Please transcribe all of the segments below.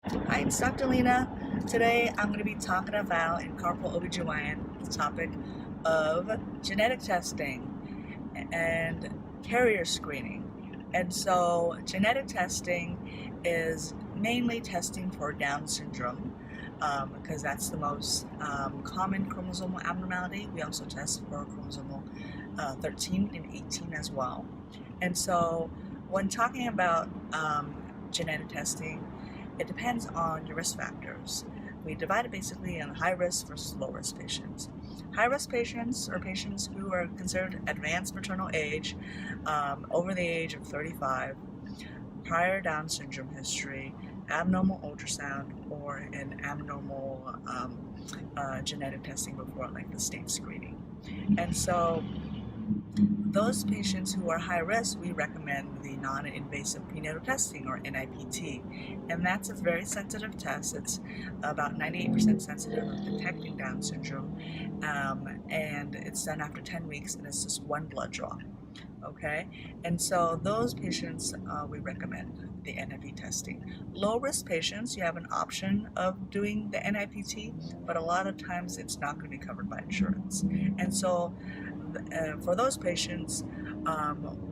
Hi, it's Dr. Lena. Today I'm going to be talking about in Carpool OBGYN the topic of genetic testing and carrier screening. And so genetic testing is mainly testing for Down syndrome because that's the most common chromosomal abnormality. We also test for chromosomal 13 and 18 as well. And so when talking about genetic testing, it depends on your risk factors. We divide it basically in high risk versus low risk patients. High risk patients are patients who are considered advanced maternal age, over the age of 35, prior Down syndrome history, abnormal ultrasound, or an abnormal genetic testing before, like the state screening. And so those patients who are high risk, we recommend the non-invasive prenatal testing, or NIPT, and that's a very sensitive test. It's about 98% sensitive of detecting Down syndrome, and it's done after 10 weeks, and it's just one blood draw. Okay, and so those patients, we recommend the NIPT testing. Low risk patients, you have an option of doing the NIPT, but a lot of times it's not going to be covered by insurance. And so for those patients,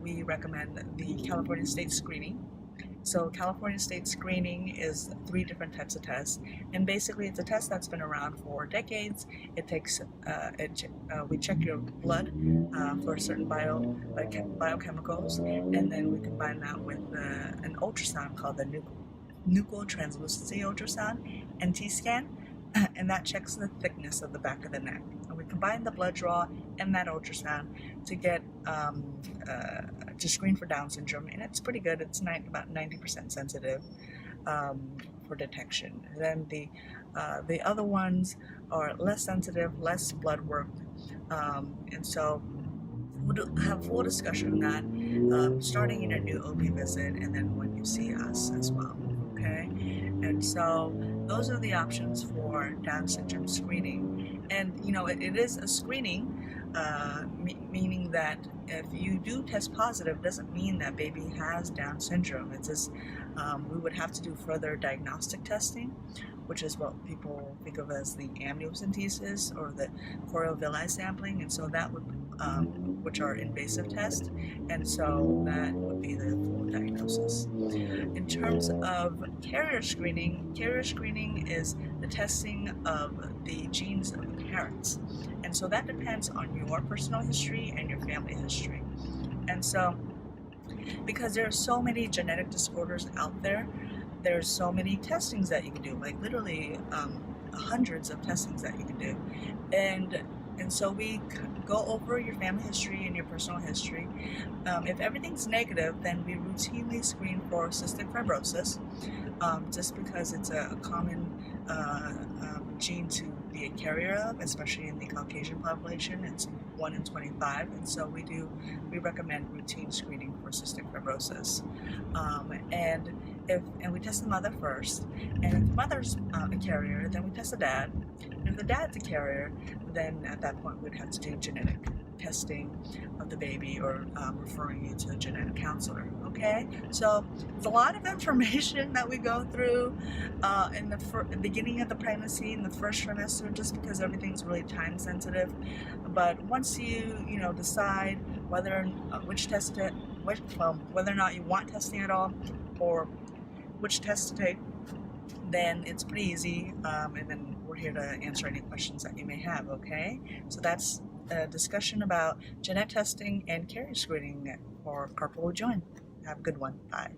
we recommend the California state screening. So California state screening is 3 different types of tests, and basically it's a test that's been around for decades. It takes we check your blood for certain biochemicals, and then we combine that with an ultrasound called the nuchal translucency ultrasound, NT scan, and that checks the thickness of the back of the neck. And we combine the blood draw and that ultrasound to get to screen for Down syndrome, and it's pretty good. It's about 90% sensitive for detection. And then the other ones are less sensitive, less blood work, and so we'll have full discussion on that starting in your new OB visit, and then when you see us as well. Okay, and so those are the options for Down syndrome screening. And it is a screening, meaning that if you do test positive, doesn't mean that baby has Down syndrome. It's just we would have to do further diagnostic testing, which is what people think of as the amniocentesis or the choriovilli sampling, and so that would which are invasive tests, and so that would be the full diagnosis. In terms of carrier screening is the testing of the genes of the parents, and so that depends on your personal history and your family history. And so because there are so many genetic disorders out there, there's so many testings that you can do, like literally hundreds of testings that you can do, and so we go over your family history and your personal history. If everything's negative, then we routinely screen for cystic fibrosis, just because it's a common gene to be a carrier of, especially in the Caucasian population. It's 1 in 25, and so we recommend routine screening for cystic fibrosis. And we test the mother first, and if the mother's a carrier, then we test the dad. And if the dad's a carrier, then at that point we'd have to do genetic testing of the baby, or referring you to a genetic counselor. Okay, so it's a lot of information that we go through in the beginning of the pregnancy, in the first trimester, just because everything's really time sensitive. But once you decide whether whether or not you want testing at all, or which test to take, then it's pretty easy, and then we're here to answer any questions that you may have. Okay, so that's a discussion about genetic testing and carrier screening for Carpool OBGYN. Have a good one. Bye.